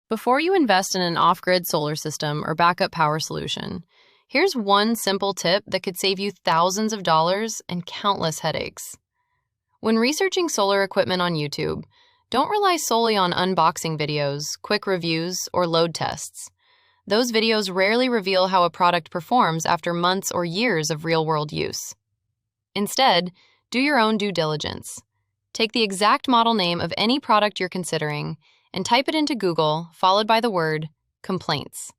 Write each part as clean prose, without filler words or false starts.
Before you invest in an off-grid solar system or backup power solution, here's one simple tip that could save you thousands of dollars and countless headaches. When researching solar equipment on YouTube, don't rely solely on unboxing videos, quick reviews, or load tests. Those videos rarely reveal how a product performs after months or years of real-world use. Instead, do your own due diligence. Take the exact model name of any product you're considering and type it into Google, followed by the word complaints.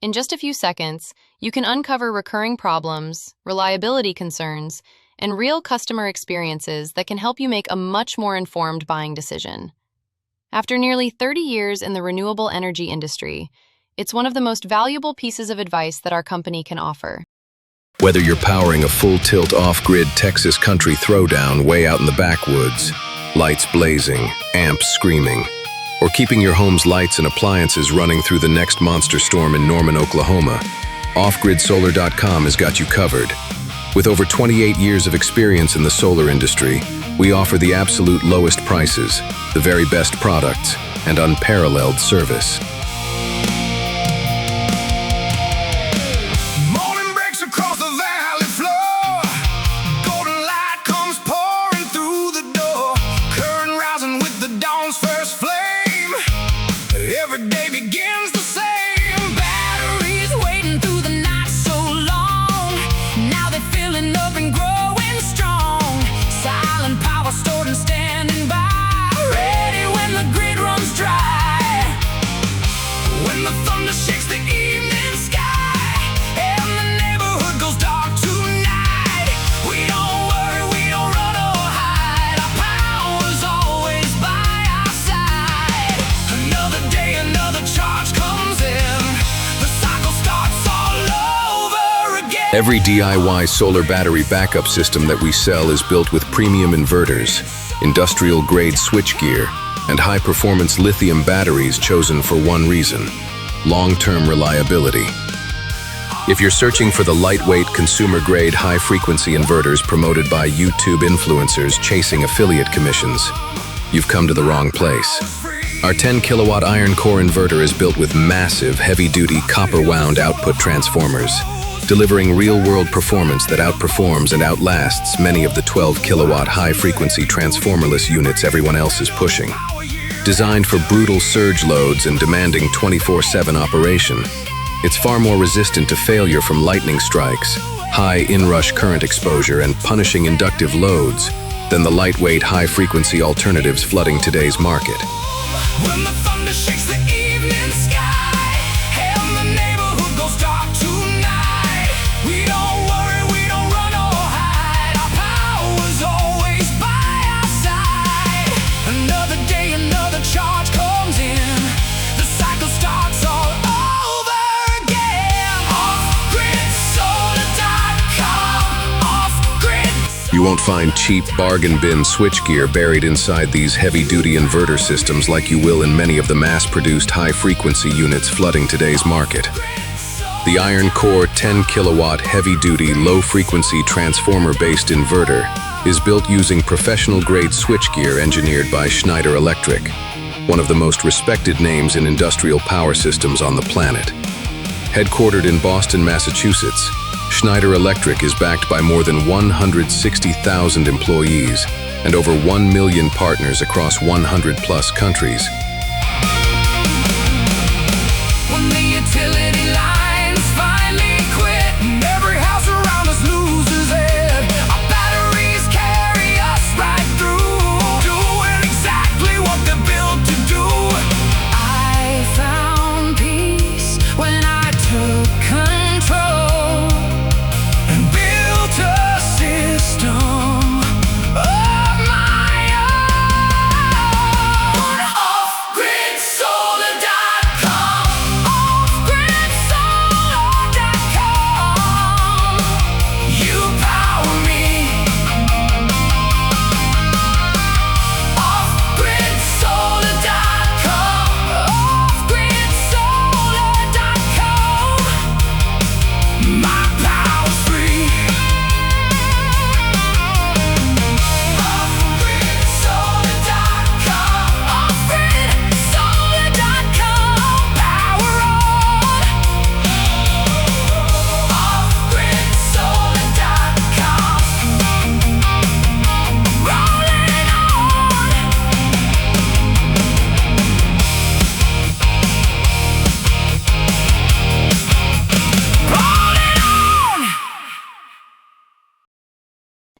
In just a few seconds, you can uncover recurring problems, reliability concerns, and real customer experiences that can help you make a much more informed buying decision. After nearly 30 years in the renewable energy industry, it's one of the most valuable pieces of advice that our company can offer. Whether you're powering a full-tilt off-grid Texas country throwdown way out in the backwoods, lights blazing, amps screaming, or keeping your home's lights and appliances running through the next monster storm in Norman, Oklahoma, OffGridSolar.com has got you covered. With over 28 years of experience in the solar industry, we offer the absolute lowest prices, the very best products, and unparalleled service. Every day begins the same. Batteries waiting through the night so long. Now they're filling up and growing strong. Silent power stored and standing by, ready when the grid runs dry. When the thunder shakes the evening sky and the neighborhood goes dark tonight, we don't worry, we don't run or hide. Our power's always by our side. Another day, another charge comes in. The cycle starts all over again. Every DIY solar battery backup system that we sell is built with premium inverters, industrial-grade switchgear, and high-performance lithium batteries chosen for one reason: long-term reliability. If you're searching for the lightweight, consumer-grade, high-frequency inverters promoted by YouTube influencers chasing affiliate commissions, you've come to the wrong place. Our 10-kilowatt iron core inverter is built with massive, heavy-duty, copper-wound output transformers, delivering real-world performance that outperforms and outlasts many of the 12-kilowatt high-frequency transformerless units everyone else is pushing. Designed for brutal surge loads and demanding 24/7 operation, it's far more resistant to failure from lightning strikes, high inrush current exposure, and punishing inductive loads than the lightweight, high-frequency alternatives flooding today's market. When the thunder shakes the evening sky and the neighborhood goes dark tonight, we don't worry, we don't run or hide. Our power's always by our side. Another day, another charge comes in. The cycle starts all over again. OffGridSolar.com. Off-grid. You won't find cheap bargain bin switchgear buried inside these heavy-duty inverter systems like you will in many of the mass-produced high-frequency units flooding today's market. The iron core 10-kilowatt heavy-duty low-frequency transformer-based inverter is built using professional-grade switchgear engineered by Schneider Electric, one of the most respected names in industrial power systems on the planet. Headquartered in Boston, Massachusetts, Schneider Electric is backed by more than 160,000 employees and over 1 million partners across 100-plus countries. When the utility lines finally quit and every house around us loses it, our batteries carry us right through, doing exactly what they're built to do. I found peace when I took control and built a system of my own.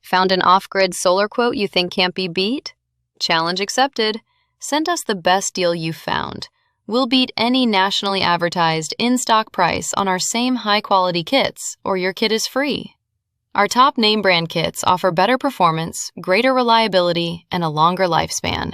Found an off-grid solar quote you think can't be beat? Challenge accepted. Send us the best deal you've found. We'll beat any nationally advertised in-stock price on our same high-quality kits, or your kit is free. Our top name brand kits offer better performance, greater reliability, and a longer lifespan.